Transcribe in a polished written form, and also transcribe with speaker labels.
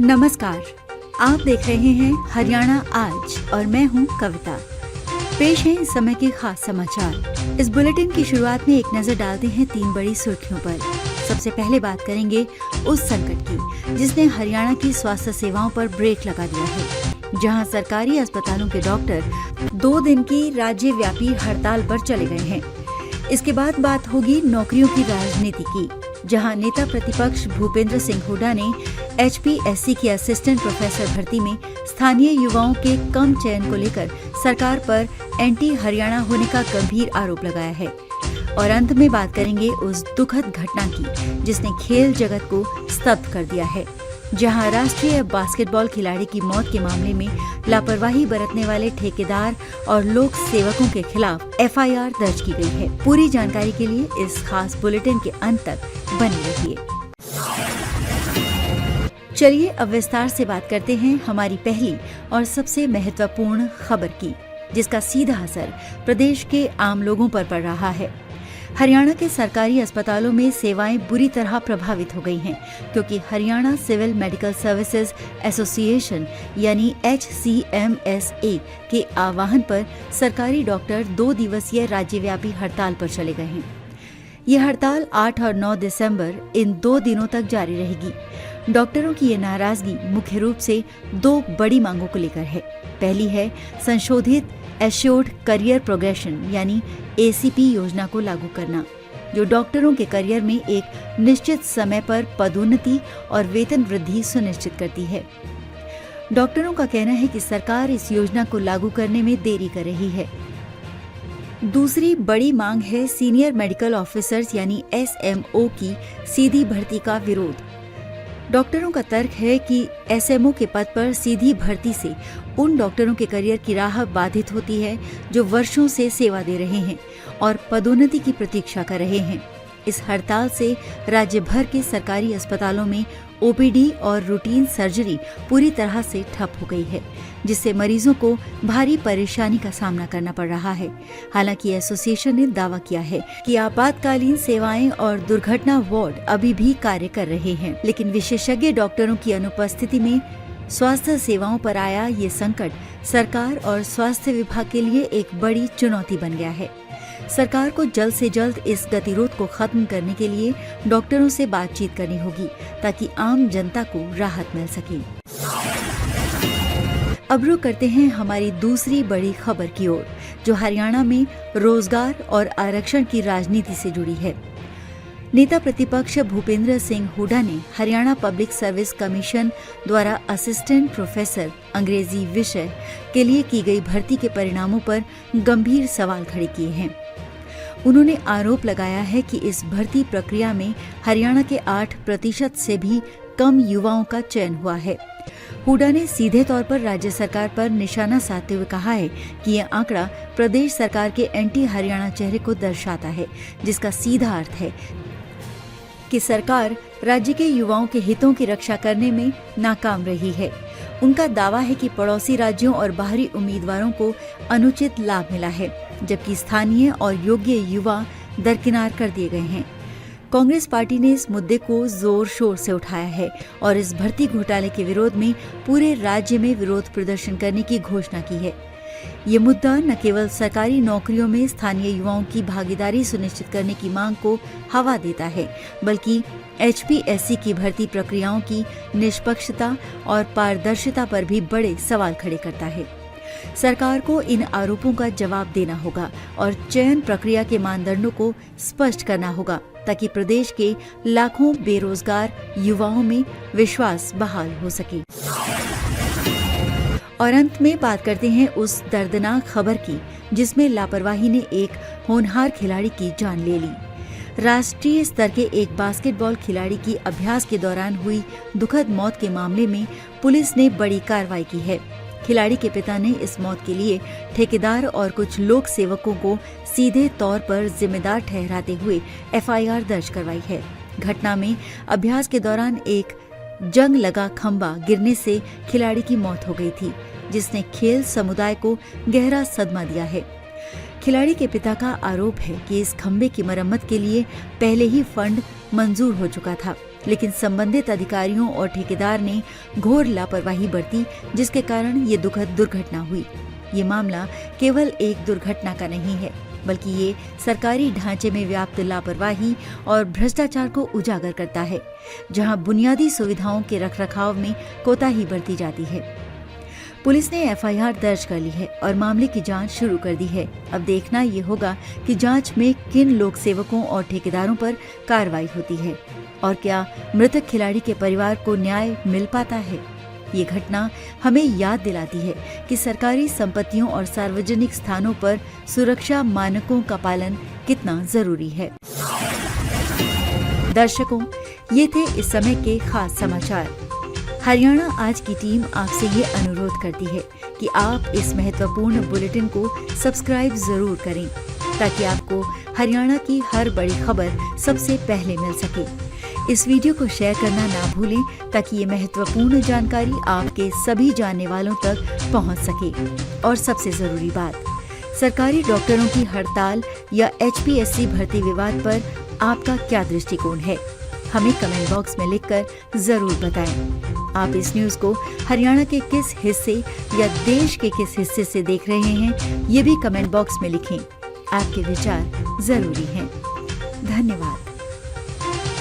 Speaker 1: नमस्कार, आप देख रहे हैं हरियाणा आज और मैं हूं कविता। पेश है इस समय के खास समाचार। इस बुलेटिन की शुरुआत में एक नजर डालते हैं 3 बड़ी सुर्खियों पर। सबसे पहले बात करेंगे उस संकट की जिसने हरियाणा की स्वास्थ्य सेवाओं पर ब्रेक लगा दिया है, जहां सरकारी अस्पतालों के डॉक्टर 2 दिन की राज्यव्यापी हड़ताल पर चले गए हैं। इसके बाद बात होगी नौकरियों की राजनीति की, जहां नेता प्रतिपक्ष भूपेंद्र सिंह हुड्डा ने HPSC की असिस्टेंट प्रोफेसर भर्ती में स्थानीय युवाओं के कम चयन को लेकर सरकार पर एंटी हरियाणा होने का गंभीर आरोप लगाया है। और अंत में बात करेंगे उस दुखद घटना की जिसने खेल जगत को स्तब्ध कर दिया है, जहां राष्ट्रीय बास्केटबॉल खिलाड़ी की मौत के मामले में लापरवाही बरतने वाले ठेकेदार और लोक सेवकों के खिलाफ FIR दर्ज की गई है। पूरी जानकारी के लिए इस खास बुलेटिन के अंत तक बने रहिए। चलिए अब विस्तार से बात करते हैं हमारी पहली और सबसे महत्वपूर्ण खबर की, जिसका सीधा असर प्रदेश के आम लोगों पर पड़ रहा है। हरियाणा के सरकारी अस्पतालों में सेवाएं बुरी तरह प्रभावित हो गई हैं, क्योंकि Haryana civil medical services association यानी HCMSA के आह्वान पर सरकारी डॉक्टर 2 दिवसीय राज्यव्यापी हड़ताल पर चले गए हैं। ये हड़ताल 8 और 9 दिसंबर इन 2 दिनों तक जारी रहेगी। डॉक्टरों की ये नाराजगी मुख्य रूप से 2 बड़ी मांगों को लेकर है। पहली है संशोधित एश्योर्ड करियर प्रोग्रेशन यानी ACP योजना को लागू करना, जो डॉक्टरों के करियर में एक निश्चित समय पर पदोन्नति और वेतन वृद्धि सुनिश्चित करती है। डॉक्टरों का कहना है कि सरकार इस योजना को लागू करने में देरी कर रही है। दूसरी बड़ी मांग है सीनियर मेडिकल ऑफिसर्स यानी SMO की सीधी भर्ती का विरोध। डॉक्टरों का तर्क है कि SMO के पद पर सीधी भर्ती से उन डॉक्टरों के करियर की राह बाधित होती है जो वर्षों से सेवा दे रहे हैं और पदोन्नति की प्रतीक्षा कर रहे हैं। इस हड़ताल से राज्य भर के सरकारी अस्पतालों में OPD और रूटीन सर्जरी पूरी तरह से ठप हो गई है, जिससे मरीजों को भारी परेशानी का सामना करना पड़ रहा है। हालांकि एसोसिएशन ने दावा किया है कि आपातकालीन सेवाएं और दुर्घटना वार्ड अभी भी कार्य कर रहे हैं, लेकिन विशेषज्ञ डॉक्टरों की अनुपस्थिति में स्वास्थ्य सेवाओं पर आया ये संकट सरकार और स्वास्थ्य विभाग के लिए एक बड़ी चुनौती बन गया है। सरकार को जल्द से जल्द इस गतिरोध को खत्म करने के लिए डॉक्टरों से बातचीत करनी होगी, ताकि आम जनता को राहत मिल सके। अब रुख करते हैं हमारी दूसरी बड़ी खबर की ओर, जो हरियाणा में रोजगार और आरक्षण की राजनीति से जुड़ी है। नेता प्रतिपक्ष भूपेंद्र सिंह हुड्डा ने हरियाणा पब्लिक सर्विस कमीशन द्वारा असिस्टेंट प्रोफेसर अंग्रेजी विषय के लिए की गई भर्ती के परिणामों पर गंभीर सवाल खड़े किए हैं। उन्होंने आरोप लगाया है कि इस भर्ती प्रक्रिया में हरियाणा के 8% से भी कम युवाओं का चयन हुआ है। हुड्डा ने सीधे तौर पर राज्य सरकार पर निशाना साधते हुए कहा है कि यह आंकड़ा प्रदेश सरकार के एंटी हरियाणा चेहरे को दर्शाता है, जिसका सीधा अर्थ है कि सरकार राज्य के युवाओं के हितों की रक्षा करने में नाकाम रही है। उनका दावा है कि पड़ोसी राज्यों और बाहरी उम्मीदवारों को अनुचित लाभ मिला है, जबकि स्थानीय और योग्य युवा दरकिनार कर दिए गए हैं। कांग्रेस पार्टी ने इस मुद्दे को जोर शोर से उठाया है और इस भर्ती घोटाले के विरोध में पूरे राज्य में विरोध प्रदर्शन करने की घोषणा की है। ये मुद्दा न केवल सरकारी नौकरियों में स्थानीय युवाओं की भागीदारी सुनिश्चित करने की मांग को हवा देता है, बल्कि HPSC की भर्ती प्रक्रियाओं की निष्पक्षता और पारदर्शिता पर भी बड़े सवाल खड़े करता है। सरकार को इन आरोपों का जवाब देना होगा और चयन प्रक्रिया के मानदंडों को स्पष्ट करना होगा, ताकि प्रदेश के लाखों बेरोजगार युवाओं में विश्वास बहाल हो सके। और अंत में बात करते हैं उस दर्दनाक खबर की जिसमें लापरवाही ने एक होनहार खिलाड़ी की जान ले ली। राष्ट्रीय स्तर के एक बास्केटबॉल खिलाड़ी की अभ्यास के दौरान हुई दुखद मौत के मामले में पुलिस ने बड़ी कार्रवाई की है। खिलाड़ी के पिता ने इस मौत के लिए ठेकेदार और कुछ लोक सेवकों को सीधे तौर पर जिम्मेदार ठहराते हुए FIR दर्ज करवाई है। घटना में अभ्यास के दौरान एक जंग लगा खंभा गिरने से खिलाड़ी की मौत हो गई थी, जिसने खेल समुदाय को गहरा सदमा दिया है। खिलाड़ी के पिता का आरोप है कि इस खंभे की मरम्मत के लिए पहले ही फंड मंजूर हो चुका था, लेकिन संबंधित अधिकारियों और ठेकेदार ने घोर लापरवाही बरती, जिसके कारण ये दुखद दुर्घटना हुई। ये मामला केवल एक दुर्घटना का नहीं है, बल्कि ये सरकारी ढांचे में व्याप्त लापरवाही और भ्रष्टाचार को उजागर करता है, जहां बुनियादी सुविधाओं के रखरखाव में कोताही बरती जाती है। पुलिस ने एफआईआर दर्ज कर ली है और मामले की जांच शुरू कर दी है। अब देखना ये होगा कि जांच में किन लोक सेवकों और ठेकेदारों पर कार्रवाई होती है और क्या मृतक खिलाड़ी के परिवार को न्याय मिल पाता है। ये घटना हमें याद दिलाती है कि सरकारी संपत्तियों और सार्वजनिक स्थानों पर सुरक्षा मानकों का पालन कितना जरूरी है। दर्शकों, ये थे इस समय के खास समाचार। हरियाणा आज की टीम आपसे ये अनुरोध करती है कि आप इस महत्वपूर्ण बुलेटिन को सब्सक्राइब जरूर करें, ताकि आपको हरियाणा की हर बड़ी खबर सबसे पहले मिल सके। इस वीडियो को शेयर करना ना भूलें, ताकि ये महत्वपूर्ण जानकारी आपके सभी जानने वालों तक पहुंच सके। और सबसे जरूरी बात, सरकारी डॉक्टरों की हड़ताल या HPSC भर्ती विवाद पर आपका क्या दृष्टिकोण है, हमें कमेंट बॉक्स में लिखकर जरूर बताएं। आप इस न्यूज को हरियाणा के किस हिस्से या देश के किस हिस्से से देख रहे हैं, ये भी कमेंट बॉक्स में लिखें। आपके विचार जरूरी हैं। धन्यवाद।